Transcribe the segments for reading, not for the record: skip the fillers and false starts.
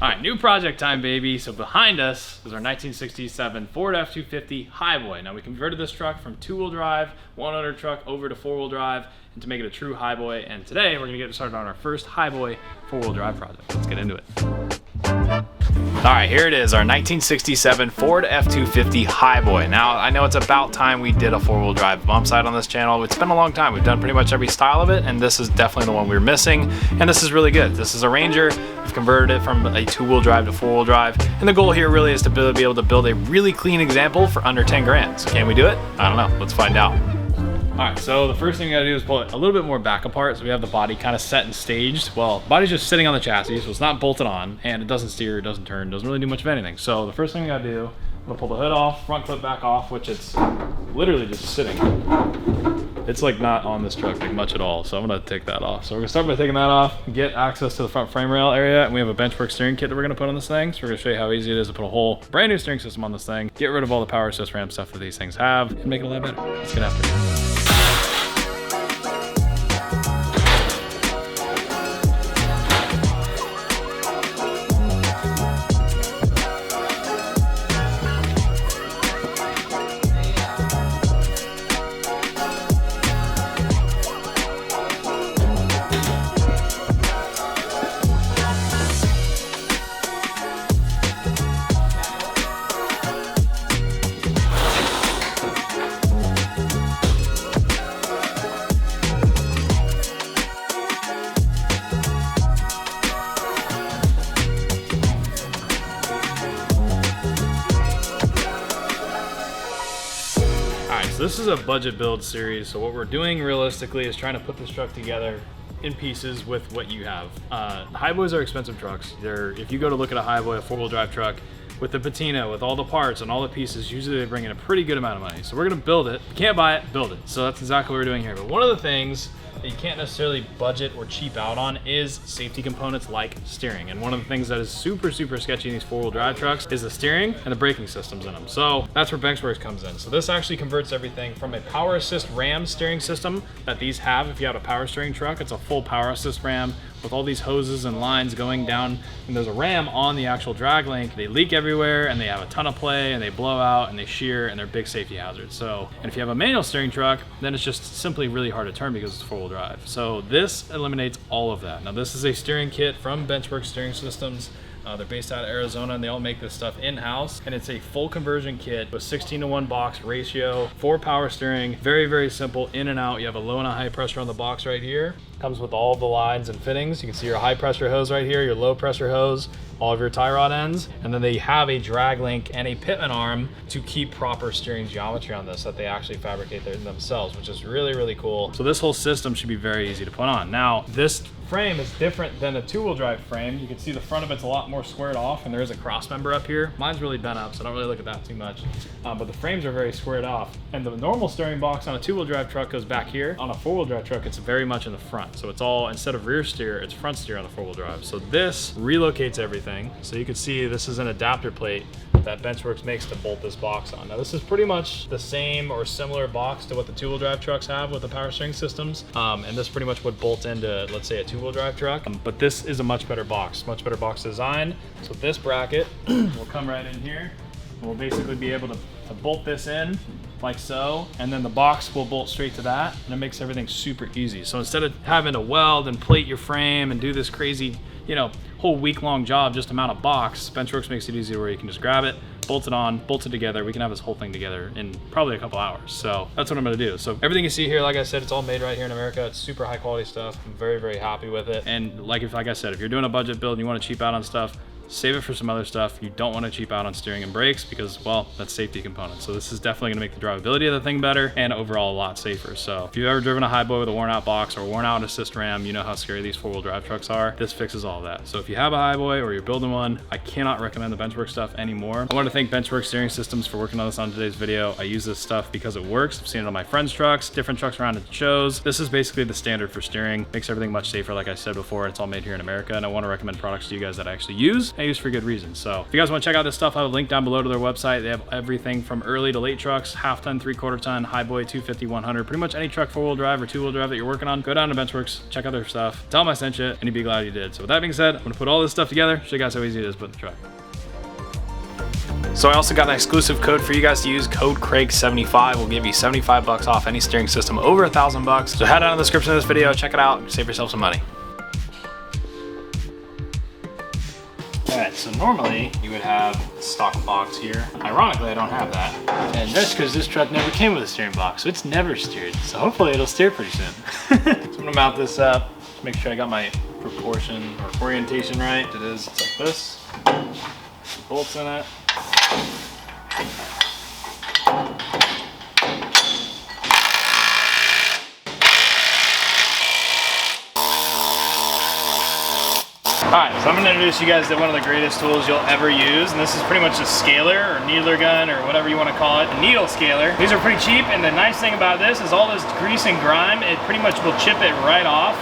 All right, new project time, baby. So behind us is our 1967 Ford F-250 Highboy. Now we converted this truck from two-wheel drive, one-owner truck over to four-wheel drive and to make it a true Highboy. And today we're gonna get started on our first Highboy four-wheel drive project. Let's get into it. All right, here it is, our 1967 Ford F-250 Highboy. Now, I know it's about time we did a four-wheel drive bump side on this channel. It's been a long time. We've done pretty much every style of it, and this is definitely the one we were missing, and this is really good. This is a Ranger. We've converted it from a two-wheel drive to four-wheel drive, and the goal here really is to be able to build a really clean example for under 10 grand. So can we do it? I don't know. Let's find out. All right, so the first thing we gotta do is pull it a little bit more back apart so we have the body kind of set and staged. Well, the body's just sitting on the chassis, so it's not bolted on, and it doesn't steer, it doesn't turn, doesn't really do much of anything. So the first thing we gotta do, I'm gonna pull the hood off, front clip back off, which it's literally just sitting. It's like not on this truck like much at all, so I'm gonna take that off. So we're gonna start by taking that off, get access to the front frame rail area, and we have a Benchworks steering kit that we're gonna put on this thing. So we're gonna show you how easy it is to put a whole brand new steering system on this thing, get rid of all the power assist RAM stuff that these things have, and make it a lot better. Let's get after it. This is a budget build series, so what we're doing realistically is trying to put this truck together in pieces with what you have. Highboys are expensive trucks. If you go to look at a Highboy, a four-wheel drive truck, with the patina, with all the parts and all the pieces, usually they bring in a pretty good amount of money. So we're gonna build it. You can't buy it, build it. So that's exactly what we're doing here. But one of the things that you can't necessarily budget or cheap out on is safety components like steering. And one of the things that is super sketchy in these four-wheel drive trucks is the steering and the braking systems in them. So that's where Benchworks comes in. So this actually converts everything from a power assist RAM steering system that these have. If you have a power steering truck, it's a full power assist RAM with all these hoses and lines going down, and there's a ram on the actual drag link. They leak everywhere and they have a ton of play and they blow out and they shear and they're big safety hazards. So, and if you have a manual steering truck, then it's just simply really hard to turn because it's four-wheel drive. So this eliminates all of that. Now this is a steering kit from Benchworks Steering Systems. They're based out of Arizona and they all make this stuff in-house, and it's a full conversion kit with 16:1 box ratio, 4 power steering, very simple in and out. You have a low and a high pressure on the box right here. Comes with all of the lines and fittings. You can see your high pressure hose right here, your low pressure hose, all of your tie rod ends, and then they have a drag link and a pitman arm to keep proper steering geometry on this that they actually fabricate themselves, which is really cool. So this whole system should be very easy to put on. Now this frame is different than a two-wheel drive frame. You can see the front of it's a lot more squared off, and there is a cross member up here. Mine's really bent up, so I don't really look at that too much. But the frames are very squared off, and the normal steering box on a two-wheel drive truck goes back here. On a four-wheel drive truck, it's very much in the front. So it's all, instead of rear steer, it's front steer on the four-wheel drive. So this relocates everything. So you can see this is an adapter plate that Benchworks makes to bolt this box on. Now this is pretty much the same or similar box to what the two-wheel drive trucks have with the power steering systems, and this pretty much would bolt into, let's say, a two-wheel drive truck, but this is a much better box design. So this bracket will come right in here, and we'll basically be able to bolt this in like so, and then the box will bolt straight to that, and it makes everything super easy. So instead of having to weld and plate your frame and do this crazy, you know, whole week-long job just to mount a box, Benchworks makes it easy where you can just grab it, bolt it on, bolt it together. We can have this whole thing together in probably a couple hours. So that's what I'm gonna do. So everything you see here, like I said, it's all made right here in America. It's super high quality stuff. I'm very happy with it. And like I said, if you're doing a budget build and you wanna cheap out on stuff, save it for some other stuff. You don't want to cheap out on steering and brakes because, well, that's safety components. So this is definitely going to make the drivability of the thing better and overall a lot safer. So if you've ever driven a Highboy with a worn out box or worn out assist ram, you know how scary these four-wheel drive trucks are. This fixes all of that. So if you have a Highboy or you're building one, I cannot recommend the Benchworks stuff anymore. I want to thank Benchworks Steering Systems for working on this on today's video. I use this stuff because it works. I've seen it on my friends' trucks, different trucks around at shows. This is basically the standard for steering. Makes everything much safer, like I said before. It's all made here in America, and I want to recommend products to you guys that I actually use I use for good reasons. So if you guys want to check out this stuff, I have a link down below to their website. They have everything from early to late trucks, half ton, 3/4 ton, Highboy, 250, 100, pretty much any truck 4-wheel drive or 2-wheel drive that you're working on. Go down to Benchworks, check out their stuff, tell them I sent you, and you'd be glad you did. So with that being said, I'm gonna put all this stuff together, show you guys how easy it is to put in the truck. So I also got an exclusive code for you guys to use, code Craig75 will give you 75 bucks off any steering system over $1,000. So head down in the description of this video, check it out, save yourself some money. Alright, so normally you would have a stock box here. Ironically, I don't have that. And that's because this truck never came with a steering box, so it's never steered. So hopefully it'll steer pretty soon. So I'm gonna mount this up, just make sure I got my proportion or orientation right. It is, it's like this. Some bolts in it. Alright, so I'm going to introduce you guys to one of the greatest tools you'll ever use, and this is pretty much a scaler or needler gun or whatever you want to call it, a needle scaler. These are pretty cheap, and the nice thing about this is all this grease and grime, it pretty much will chip it right off.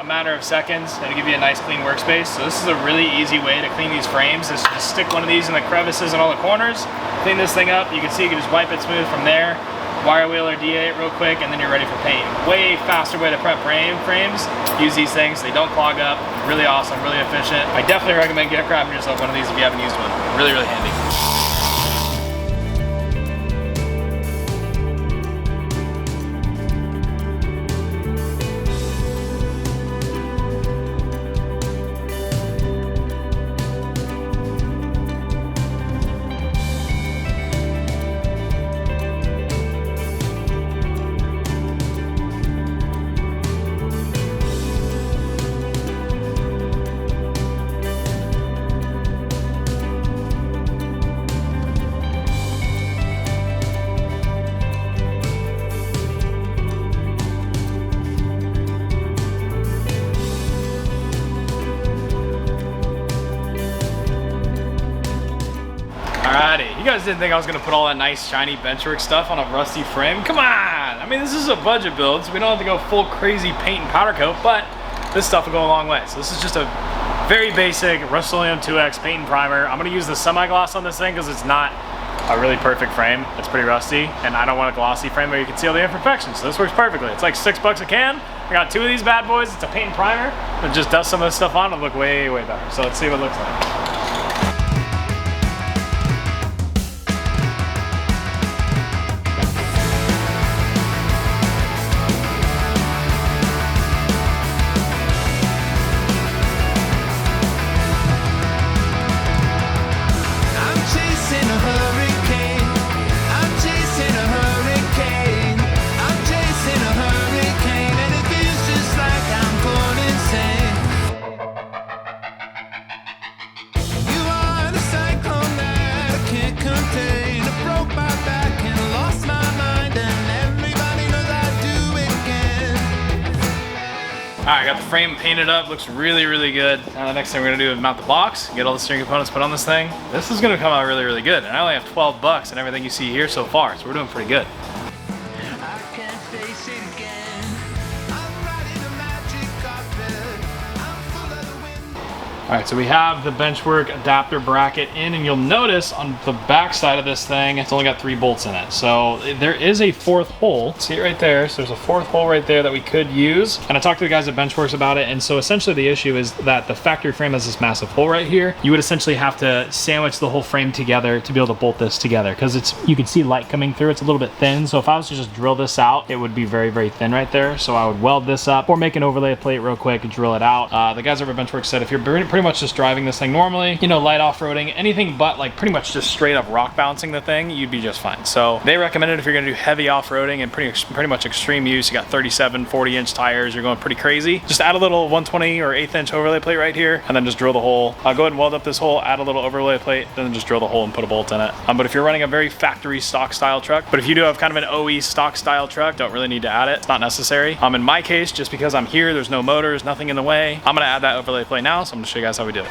Matter of seconds, it'll give you a nice clean workspace. So this is a really easy way to clean these frames, is just stick one of these in the crevices and all the corners, clean this thing up. You can see you can just wipe it smooth from there, wire wheel or DA it real quick, and then you're ready for paint. Way faster way to prep frames. Use these things, they don't clog up. Really awesome, really efficient. I definitely recommend grabbing yourself one of these if you haven't used one. Really, really handy. Alrighty, you guys didn't think I was gonna put all that nice shiny Benchworks stuff on a rusty frame? Come on! I mean, this is a budget build, so we don't have to go full crazy paint and powder coat, but this stuff will go a long way. So this is just a very basic Rust-Oleum 2X paint and primer. I'm gonna use the semi-gloss on this thing because it's not a really perfect frame. It's pretty rusty, and I don't want a glossy frame where you can see all the imperfections, so this works perfectly. It's like $6 a can. I got 2 of these bad boys. It's a paint and primer. It just does some of this stuff on and look way, way better. So let's see what it looks like. Alright, got the frame painted up, looks really, really good. Now the next thing we're gonna do is mount the box, get all the steering components put on this thing. This is gonna come out really, really good. And I only have 12 bucks and everything you see here so far, so we're doing pretty good. All right, so we have the Benchwork adapter bracket in, and you'll notice on the back side of this thing, it's only got 3 bolts in it. So there is a 4th hole. See it right there? So there's a 4th hole right there that we could use. And I talked to the guys at Benchworks about it, and so essentially the issue is that the factory frame has this massive hole right here. You would essentially have to sandwich the whole frame together to be able to bolt this together, because you can see light coming through. It's a little bit thin, so if I was to just drill this out, it would be very, very thin right there. So I would weld this up or make an overlay plate real quick and drill it out. The guys over at Benchworks said if you're pretty much just driving this thing normally, you know, light off-roading, anything but like pretty much just straight up rock bouncing the thing, you'd be just fine. So they recommended if you're gonna do heavy off-roading and pretty much extreme use, you got 37, 40-inch tires, you're going pretty crazy, just add a little 120 or 1/8 inch overlay plate right here, and then just drill the hole. I'll go ahead and weld up this hole, add a little overlay plate, then just drill the hole and put a bolt in it. But if you're running a very factory stock style truck, but if you do have kind of an OE stock style truck, don't really need to add it. It's not necessary. In my case, just because I'm here, there's no motors, nothing in the way, I'm gonna add that overlay plate now, so I'm gonna show you guys how we do it.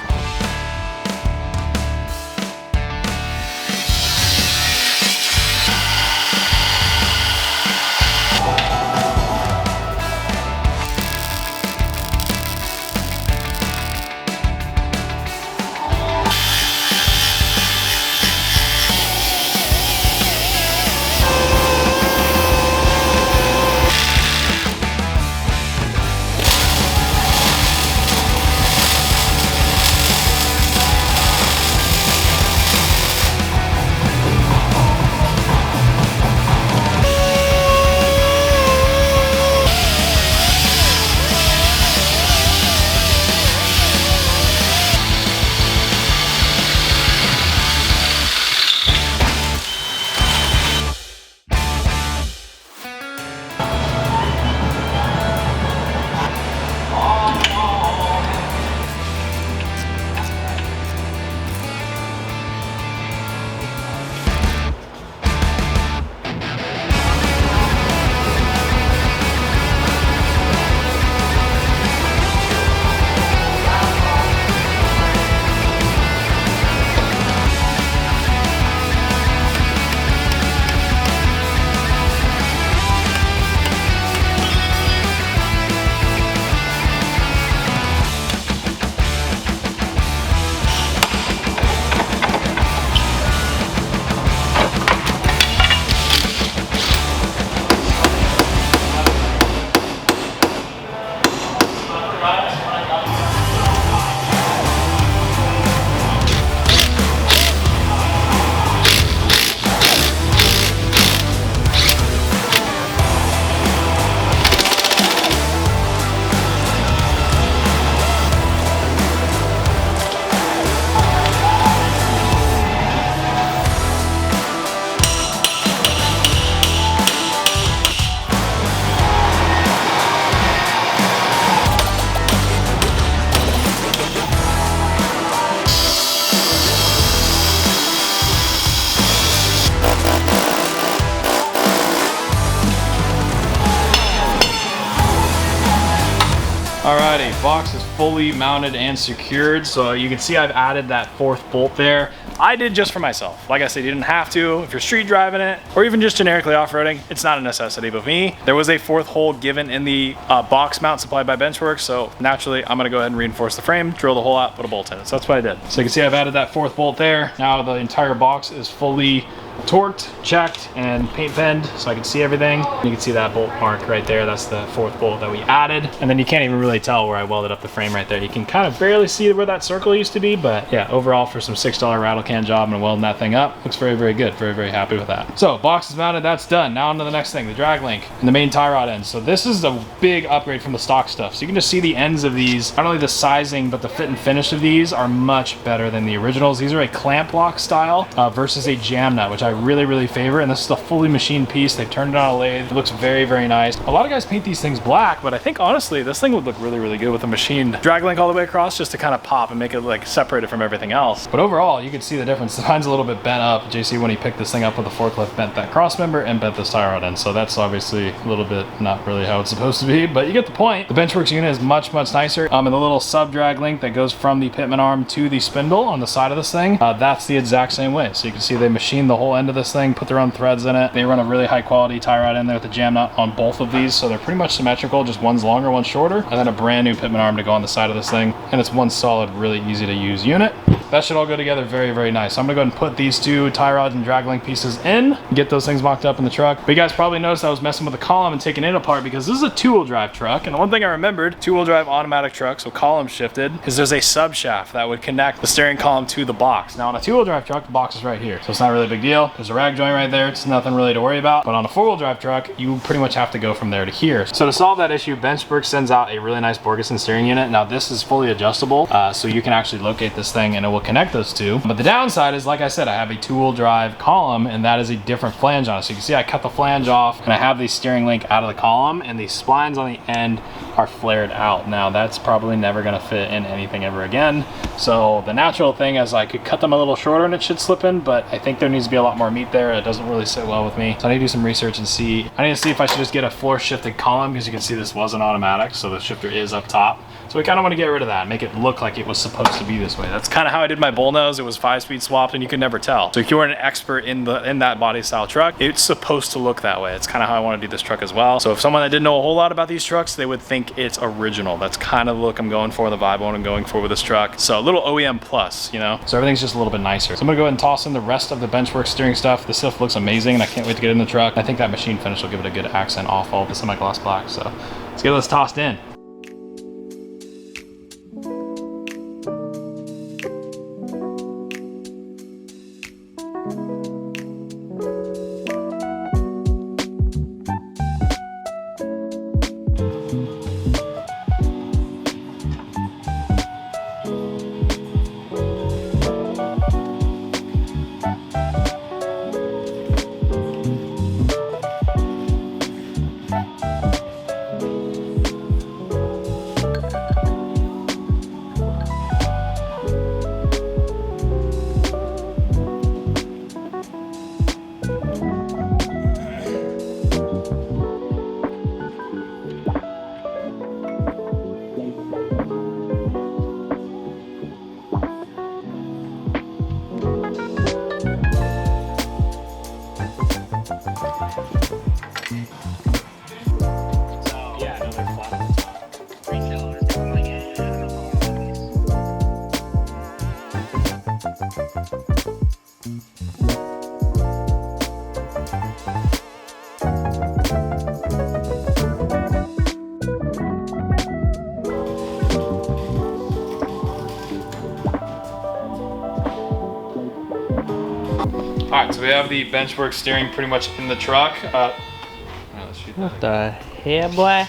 Alrighty, box is fully mounted and secured. So you can see I've added that 4th bolt there. I did just for myself. Like I said, you didn't have to. If you're street driving it, or even just generically off-roading, it's not a necessity. But me, there was a 4th hole given in the box mount supplied by Benchworks. So naturally, I'm gonna go ahead and reinforce the frame, drill the hole out, put a bolt in it. So that's what I did. So you can see I've added that 4th bolt there. Now the entire box is fully torqued, checked, and paint penned, so I can see everything. You can see that bolt mark right there. That's the 4th bolt that we added. And then you can't even really tell where I welded up the frame right there. You can kind of barely see where that circle used to be, but yeah, overall for some $6 rattle can job and welding that thing up, looks very, very good. Very, very happy with that. So box is mounted, that's done. Now on to the next thing, the drag link and the main tie rod ends. So this is a big upgrade from the stock stuff. So you can just see the ends of these, not only the sizing, but the fit and finish of these are much better than the originals. These are a clamp lock style versus a jam nut, which I really, really favor. And this is a fully machined piece. They've turned it on a lathe. It looks very, very nice. A lot of guys paint these things black, but I think honestly, this thing would look really, really good with a machined drag link all the way across, just to kind of pop and make it like separated from everything else. But overall, you can see the difference. Mine's a little bit bent up. JC, when he picked this thing up with the forklift, bent that cross member and bent this tie rod end. So that's obviously a little bit not really how it's supposed to be, but you get the point. The Benchworks unit is much, much nicer. And the little sub drag link that goes from the pitman arm to the spindle on the side of this thing, that's the exact same way. So you can see they machined the whole end of this thing, put their own threads in it. They run a really high quality tie rod in there with the jam nut on both of these, so they're pretty much symmetrical, just one's longer, one's shorter, and then a brand new pitman arm to go on the side of this thing. And it's one solid, really easy to use unit. That should all go together very, very nice. So I'm gonna go ahead and put these 2 tie rods and drag link pieces in, get those things mocked up in the truck. But you guys probably noticed I was messing with the column and taking it apart because this is a 2-wheel drive truck. And one thing I remembered, 2-wheel drive automatic truck, so column shifted, is there's a sub shaft that would connect the steering column to the box. Now on a 2-wheel drive truck, the box is right here. So it's not really a big deal. There's a rag joint right there. It's nothing really to worry about. But on a 4-wheel drive truck, you pretty much have to go from there to here. So to solve that issue, Benchworks sends out a really nice Borgeson steering unit. Now this is fully adjustable, so you can actually locate this thing and it will connect those two. But the downside is, like I said, I have a 2-wheel drive column and that is a different flange on it. So you can see I cut the flange off and I have the steering link out of the column and the splines on the end are flared out. Now that's probably never gonna fit in anything ever again. So the natural thing is I could cut them a little shorter and it should slip in, but I think there needs to be a lot more meat there. It doesn't really sit well with me. So I need to do some research and see. I need to see if I should just get a floor shifted column, because you can see this wasn't automatic, so the shifter is up top. So we kind of want to get rid of that and make it look like it was supposed to be this way. That's kind of how I did my bull nose. It was 5-speed swapped and you could never tell. So if you weren't an expert in that body style truck, it's supposed to look that way. It's kind of how I want to do this truck as well. So if someone that didn't know a whole lot about these trucks, they would think it's original. That's kind of the look I'm going for, the vibe I'm going for with this truck. So a little OEM plus, you know? So everything's just a little bit nicer. So I'm gonna go ahead and toss in the rest of the Benchworks steering stuff. This stuff looks amazing and I can't wait to get it in the truck. I think that machine finish will give it a good accent off all of the semi-gloss black. So let's get this tossed in. Alright, so we have the Benchworks steering pretty much in the truck. What the hell, boy?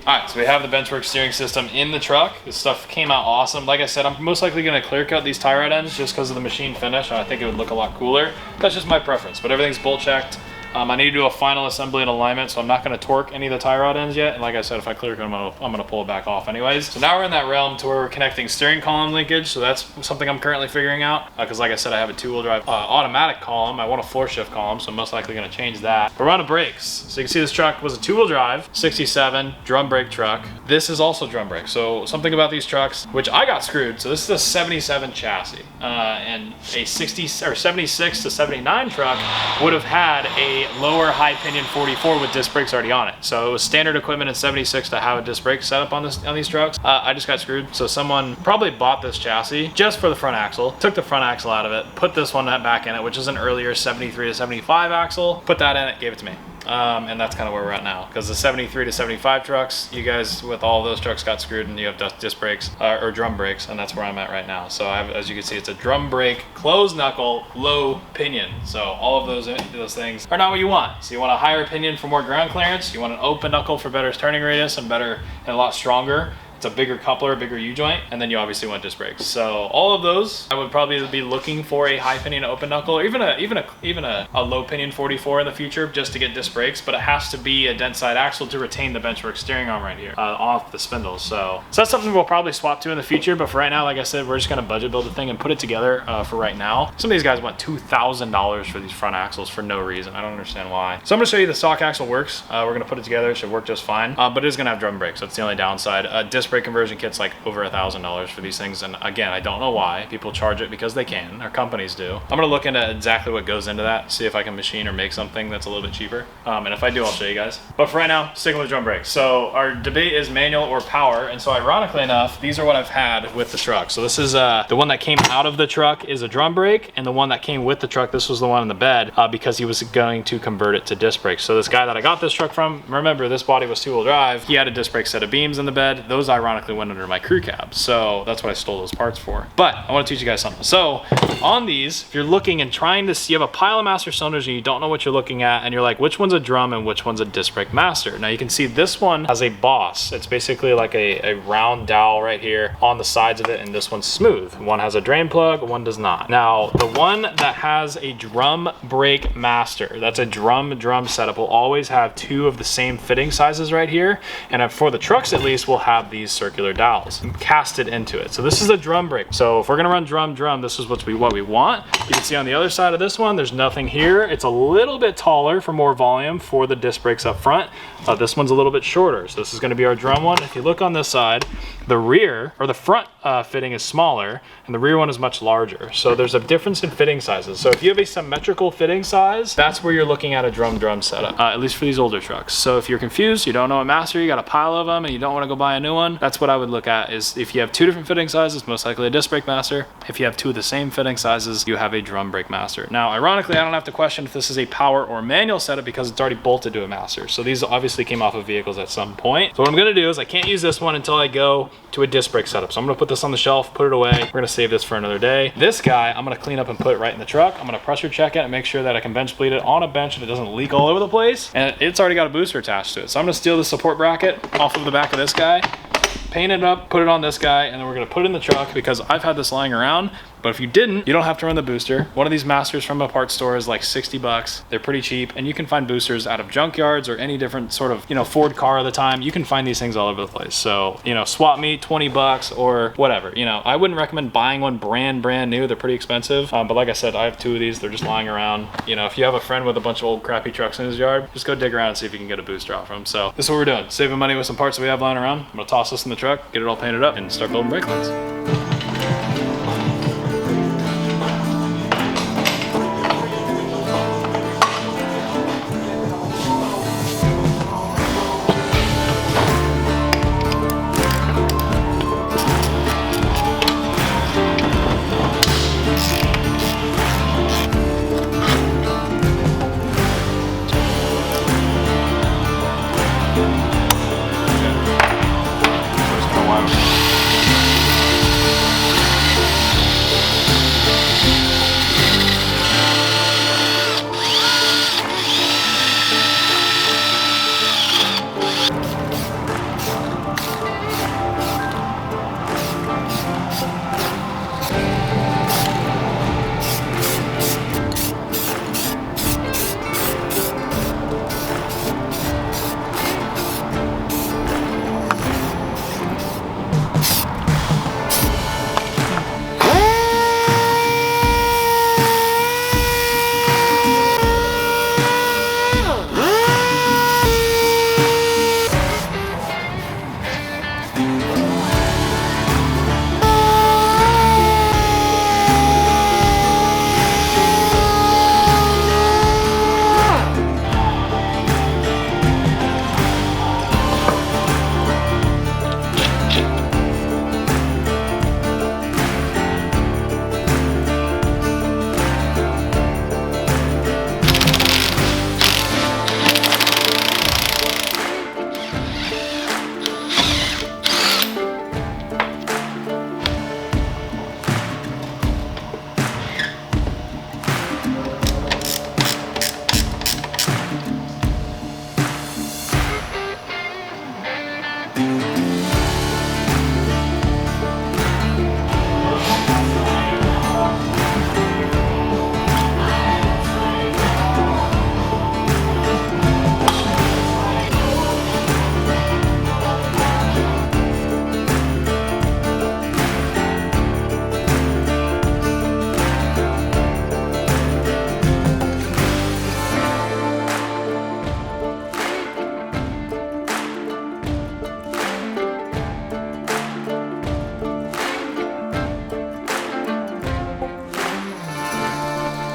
Alright, so we have the Benchworks steering system in the truck. This stuff came out awesome. Like I said, I'm most likely going to clear cut these tie rod ends just because of the machine finish. I think it would look a lot cooler. That's just my preference, but everything's bolt checked. I need to do a final assembly and alignment, so I'm not going to torque any of the tie rod ends yet. And like I said, if I clear them, I'm going to pull it back off anyways. So now we're in that realm to where we're connecting steering column linkage. So that's something I'm currently figuring out because like I said, I have a 2-wheel drive automatic column. I want a 4-shift column, so I'm most likely going to change that. But we're on to brakes. So you can see this truck was a 2-wheel drive, 67 drum brake truck. This is also drum brake. So something about these trucks, which I got screwed. So this is a 77 chassis, and a 76 to 79 truck would have had a lower high pinion 44 with disc brakes already on it. So it was standard equipment in 76 to have a disc brake setup on these trucks. I just got screwed. So someone probably bought this chassis just for the front axle, took the front axle out of it, put this one back in it, which is an earlier 73 to 75 axle, put that in it, gave it to me. And that's kind of where we're at now, because the 73 to 75 trucks, you guys with all those trucks got screwed and you have disc brakes or drum brakes, and that's where I'm at right now. So as you can see, it's a drum brake, closed knuckle, low pinion. So all of those things are not what you want. So you want a higher pinion for more ground clearance. You want an open knuckle for better turning radius and a lot stronger. It's a bigger coupler, a bigger U-joint, and then you obviously want disc brakes. So all of those, I would probably be looking for a high pinion open knuckle, or even a low pinion 44 in the future, just to get disc brakes. But it has to be a dent side axle to retain the Benchworks steering arm right here off the spindles. So that's something we'll probably swap to in the future. But for right now, like I said, we're just gonna budget build the thing and put it together for right now. Some of these guys want $2,000 for these front axles for no reason. I don't understand why. So I'm gonna show you the stock axle works. We're gonna put it together. It should work just fine. But it is gonna have drum brakes. That's the only downside. Disc brake conversion kit's like over $1,000 for these things, and again, I don't know why people charge it, because they can, or companies do. I'm gonna look into exactly what goes into that, see if I can machine or make something that's a little bit cheaper, and if I do, I'll show you guys. But for right now, sticking with drum brakes. So our debate is manual or power, and so ironically enough, these are what I've had with the truck. So this is the one that came out of the truck is a drum brake, and the one that came with the truck, this was the one in the bed, because he was going to convert it to disc brakes. So this guy that I got this truck from, remember this body was 2-wheel drive, he had a disc brake set of beams in the bed. Those ironically went under my crew cab, so that's what I stole those parts for. But I want to teach you guys something. So on these, if you're looking and trying to see, you have a pile of master cylinders and you don't know what you're looking at, and you're like, which one's a drum and which one's a disc brake master? Now you can see this one has a boss. It's basically like a round dowel right here on the sides of it, and this one's smooth. One has a drain plug, one does not. Now the one that has a drum brake master, that's a drum setup, will always have 2 of the same fitting sizes right here, and for the trucks at least, we'll have these circular dowels casted into it. So this is a drum brake. So if we're gonna run drum, this is what we want. You can see on the other side of this one, there's nothing here. It's a little bit taller for more volume for the disc brakes up front. This one's a little bit shorter. So this is gonna be our drum one. If you look on this side, the rear or the front fitting is smaller and the rear one is much larger. So there's a difference in fitting sizes. So if you have a symmetrical fitting size, that's where you're looking at a drum setup, at least for these older trucks. So if you're confused, you don't know a master, you got a pile of them and you don't wanna go buy a new one, that's what I would look at. Is if you have 2 different fitting sizes, most likely a disc brake master. If you have 2 of the same fitting sizes, you have a drum brake master. Now, ironically, I don't have to question if this is a power or manual setup because it's already bolted to a master. So these obviously came off of vehicles at some point. So what I'm gonna do is I can't use this one until I go to a disc brake setup. So I'm gonna put this on the shelf, put it away. We're gonna save this for another day. This guy, I'm gonna clean up and put it right in the truck. I'm gonna pressure check it and make sure that I can bench bleed it on a bench and it doesn't leak all over the place. And it's already got a booster attached to it. So I'm gonna steal the support bracket off of the back of this guy, paint it up, put it on this guy, and then we're gonna put it in the truck because I've had this lying around. But if you didn't, you don't have to run the booster. One of these masters from a parts store is like 60 bucks. They're pretty cheap, and you can find boosters out of junkyards or any different sort of, Ford car of the time. You can find these things all over the place. So, swap meet, 20 bucks or whatever. I wouldn't recommend buying one brand new. They're pretty expensive. But like I said, I have 2 of these. They're just lying around. If you have a friend with a bunch of old crappy trucks in his yard, just go dig around and see if you can get a booster off them. So this is what we're doing. Saving money with some parts that we have lying around. I'm gonna toss this in the truck, get it all painted up, and start building brake lines.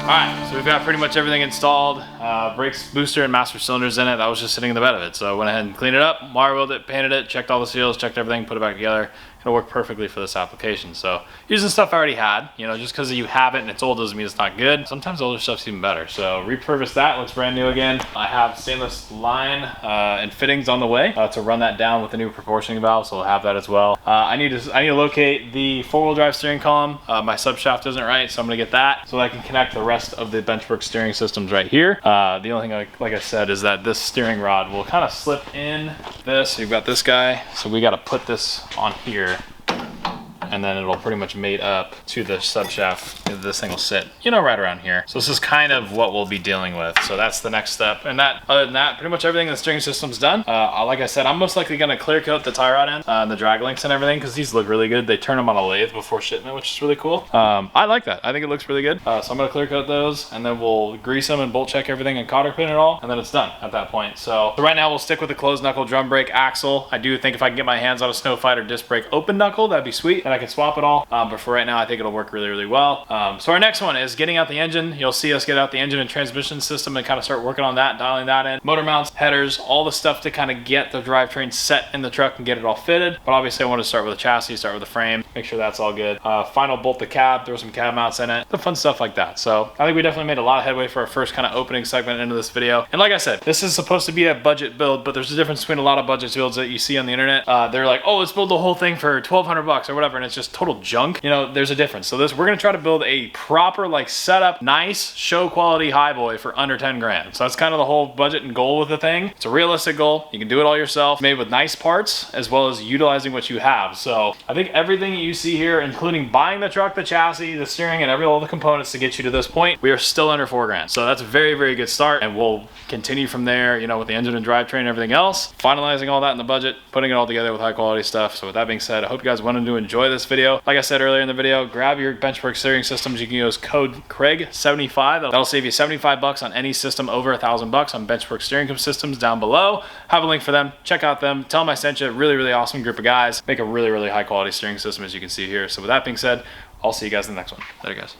Alright, so we've got pretty much everything installed. Brakes, booster, and master cylinders in it. That was just sitting in the bed of it. So I went ahead and cleaned it up, wire wheeled it, painted it, checked all the seals, checked everything, put it back together. It'll work perfectly for this application. So using stuff I already had, you know, just because you have it and it's old doesn't mean it's not good. Sometimes older stuff's even better. So repurposed that, looks brand new again. I have stainless line and fittings on the way to run that down with the new proportioning valve, so I'll have that as well. I need to locate the 4-wheel drive steering column. My subshaft isn't right, so I'm gonna get that so that I can connect the rest of the Benchworks steering systems right here. The only thing, like I said, is that this steering rod will kind of slip in this. So you've got this guy, so we got to put this on here, and then it'll pretty much mate up to the subshaft. This thing will sit, you know, right around here. So this is kind of what we'll be dealing with. So that's the next step. And that, other than that, pretty much everything in the steering system's done. Like I said, I'm most likely gonna clear coat the tie rod ends, the drag links and everything, because these look really good. They turn them on a lathe before shipment, which is really cool. I like that. I think it looks really good. So I'm gonna clear coat those, and then we'll grease them and bolt check everything and cotter pin it all, and then it's done at that point. So right now we'll stick with the closed knuckle drum brake axle. I do think if I can get my hands on a Snow Fighter disc brake open knuckle, that'd be sweet, and I can swap it all. But for right now, I think it'll work really, really well. So our next one is getting out the engine. You'll see us get out the engine and transmission system and kind of start working on that, dialing that in. Motor mounts, headers, all the stuff to kind of get the drivetrain set in the truck and get it all fitted. But obviously I want to start with the chassis, start with the frame, make sure that's all good. Final bolt the cab, throw some cab mounts in it, the fun stuff like that. So I think we definitely made a lot of headway for our first kind of opening segment into this video. And like I said, this is supposed to be a budget build, but there's a difference between a lot of budget builds that you see on the internet. They're like, oh, let's build the whole thing for 1,200 bucks or whatever, and it's just total junk. You know, there's a difference. So we're gonna try to build a proper, like, setup, nice show quality Highboy for under 10 grand. So that's kind of the whole budget and goal with the thing. It's a realistic goal. You can do it all yourself, made with nice parts as well as utilizing what you have. So I think everything you see here, including buying the truck, the chassis, the steering, and all the components to get you to this point, we are still under 4 grand. So that's a very, very good start, and we'll continue from there, you know, with the engine and drivetrain and everything else, finalizing all that in the budget, putting it all together with high quality stuff. So with that being said, I hope you guys wanted to enjoy this video. Like I said earlier in the video, grab your Benchworks steering systems. You can use code Craig75. That'll save you 75 bucks on any system over 1,000 bucks on Benchworks steering systems down below. Have a link for them. Check out them. Tell them I sent you. Really, really awesome group of guys. Make a really, really high quality steering system, as you can see here. So with that being said, I'll see you guys in the next one. Later, guys.